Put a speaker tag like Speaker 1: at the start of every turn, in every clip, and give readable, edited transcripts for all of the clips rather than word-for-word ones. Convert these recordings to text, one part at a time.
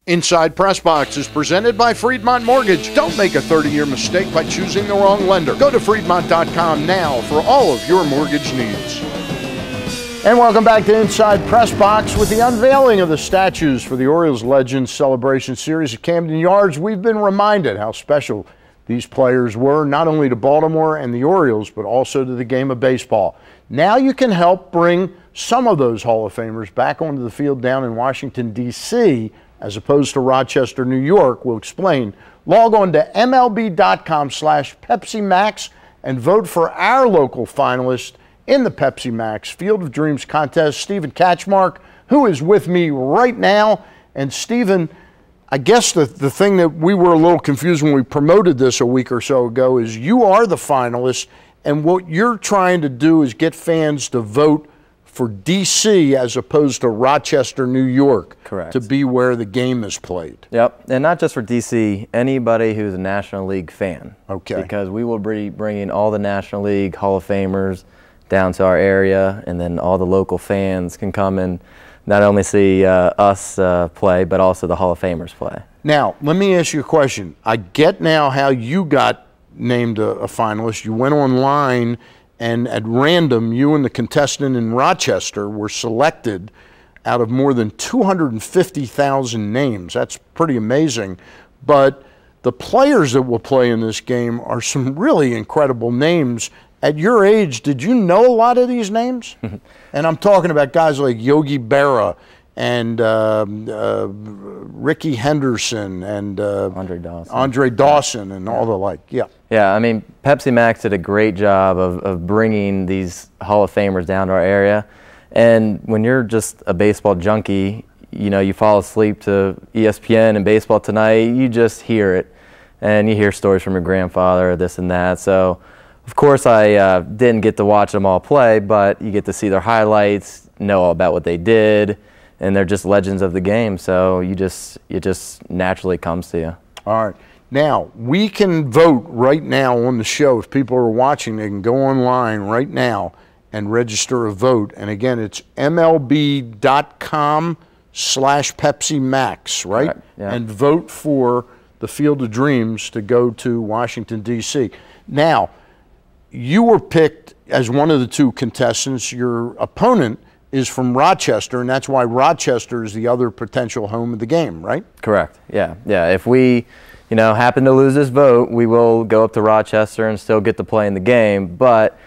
Speaker 1: Inside PressBox is presented by Friedmont Mortgage. Don't make a 30-year mistake by choosing the wrong lender. Go to Friedmont.com now for all of your mortgage needs. And welcome back to Inside PressBox. With the unveiling of the statues for the Orioles Legends Celebration Series at Camden Yards, we've been reminded how special these players were, not only to Baltimore and the Orioles, but also to the game of baseball. Now you can help bring some of those Hall of Famers back onto the field down in Washington, D.C., as opposed to Rochester, New York. We'll explain. Log on to MLB.com/Pepsi Max and vote for our local finalist in the Pepsi Max Field of Dreams contest, Stephen Katchmark, who is with me right now. And Stephen, I guess the thing that we were a little confused when we promoted this a week or so ago is you are the finalist, and what you're trying to do is get fans to vote for D.C. as opposed to Rochester, New York.
Speaker 2: Correct.
Speaker 1: To be where the game is played.
Speaker 2: Yep, and not just for D.C., anybody who's a National League fan.
Speaker 1: Okay.
Speaker 2: Because we will be bringing all the National League Hall of Famers down to our area, and then all the local fans can come and not only see us play, but also the Hall of Famers play.
Speaker 1: Now, let me ask you a question. I get now how you got named a finalist. You went online, and at random, you and the contestant in Rochester were selected out of more than 250,000 names. That's pretty amazing. But the players that will play in this game are some really incredible names. At your age, did you know a lot of these names? And I'm talking about guys like Yogi Berra and Ricky Henderson and Andre Dawson and all the like. Yeah.
Speaker 2: Yeah, I mean, Pepsi Max did a great job of bringing these Hall of Famers down to our area. And when you're just a baseball junkie, you know, you fall asleep to ESPN and Baseball Tonight, you just hear it. And you hear stories from your grandfather, this and that. So, of course, I didn't get to watch them all play, but you get to see their highlights, know all about what they did, and they're just legends of the game. So it just naturally comes to you.
Speaker 1: All right. Now, we can vote right now on the show. If people are watching, they can go online right now and register a vote. And again, it's MLB.com/Pepsi Max, right?
Speaker 2: Right, yeah.
Speaker 1: And vote for the Field of Dreams to go to Washington, D.C. Now, you were picked as one of the two contestants. Your opponent is from Rochester, and that's why Rochester is the other potential home of the game, right?
Speaker 2: Correct. Yeah. Yeah. If we, happen to lose this vote, we will go up to Rochester and still get to play in the game. But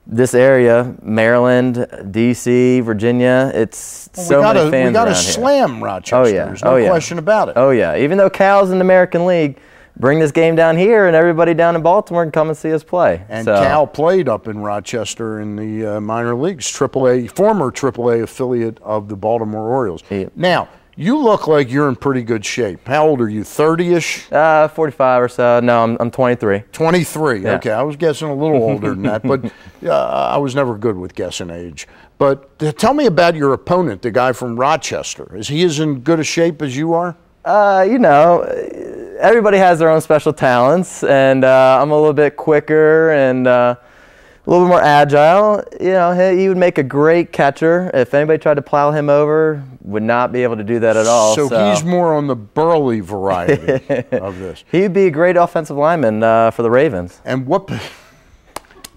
Speaker 2: this area, Maryland, D.C., Virginia, it's so many fans
Speaker 1: we got to
Speaker 2: around
Speaker 1: slam
Speaker 2: here.
Speaker 1: Rochester.
Speaker 2: Oh, yeah.
Speaker 1: There's no question about it.
Speaker 2: Oh, yeah. Even though Cal's in the American League, bring this game down here, and everybody down in Baltimore can come and see us play.
Speaker 1: And Cal played up in Rochester in the minor leagues, former AAA affiliate of the Baltimore Orioles.
Speaker 2: Yeah.
Speaker 1: Now, you look like you're in pretty good shape. How old are you, 30-ish?
Speaker 2: 45 or so. No, I'm 23.
Speaker 1: 23,
Speaker 2: yeah.
Speaker 1: Okay. I was guessing a little older than that, but I was never good with guessing age. But tell me about your opponent, the guy from Rochester. Is he as in good a shape as you are?
Speaker 2: Everybody has their own special talents, and I'm a little bit quicker and a little bit more agile. He would make a great catcher. If anybody tried to plow him over, would not be able to do that at all.
Speaker 1: So he's more on the burly variety of this.
Speaker 2: He'd be a great offensive lineman for the Ravens.
Speaker 1: And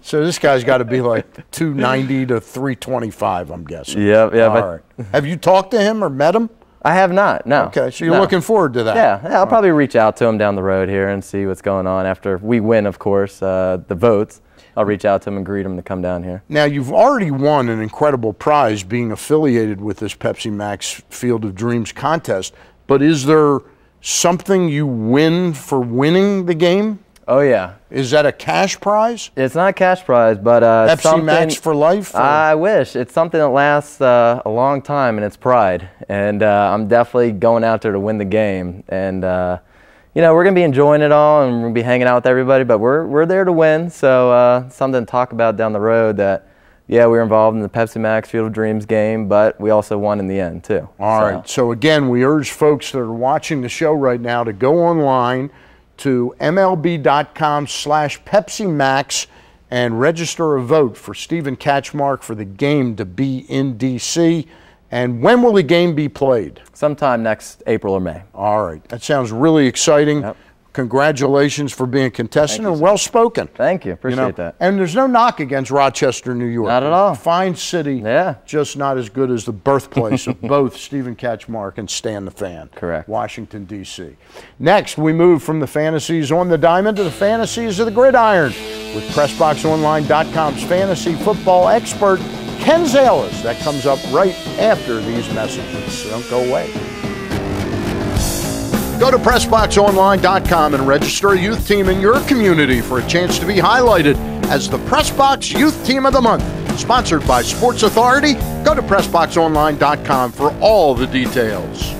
Speaker 1: so this guy's got to be like 290 to 325, I'm guessing.
Speaker 2: Yeah.
Speaker 1: All right. Have you talked to him or met him?
Speaker 2: I have not, no.
Speaker 1: Okay, so you're looking forward to that.
Speaker 2: Yeah, I'll probably reach out to him down the road here and see what's going on after we win, of course, the votes. I'll reach out to him and greet him to come down here.
Speaker 1: Now, you've already won an incredible prize being affiliated with this Pepsi Max Field of Dreams contest, but is there something you win for winning the game?
Speaker 2: Oh, yeah.
Speaker 1: Is that a cash prize?
Speaker 2: It's not a cash prize, but
Speaker 1: Pepsi Max for life? Or?
Speaker 2: I wish. It's something that lasts a long time, and it's pride. And I'm definitely going out there to win the game. And, we're going to be enjoying it all, and we're going to be hanging out with everybody, but we're there to win. So something to talk about down the road that, yeah, we were involved in the Pepsi Max Field of Dreams game, but we also won in the end, too.
Speaker 1: All right. So, again, we urge folks that are watching the show right now to go online to MLB.com/Pepsi Max and register a vote for Stephen Katchmark for the game to be in D.C. And when will the game be played?
Speaker 2: Sometime next April or May.
Speaker 1: All right. That sounds really exciting.
Speaker 2: Yep.
Speaker 1: Congratulations for being a contestant
Speaker 2: Thank you,
Speaker 1: and well-spoken.
Speaker 2: Thank you. Appreciate that.
Speaker 1: And there's no knock against Rochester, New York.
Speaker 2: Not at all.
Speaker 1: Fine city.
Speaker 2: Yeah.
Speaker 1: Just not as good as the birthplace of both Stephen Katchmark and Stan the Fan.
Speaker 2: Correct.
Speaker 1: Washington, D.C. Next, we move from the fantasies on the diamond to the fantasies of the gridiron with PressBoxOnline.com's fantasy football expert, Ken Zales. That comes up right after these messages, so don't go away. Go to PressBoxOnline.com and register a youth team in your community for a chance to be highlighted as the PressBox Youth Team of the Month. Sponsored by Sports Authority. Go to PressBoxOnline.com for all the details.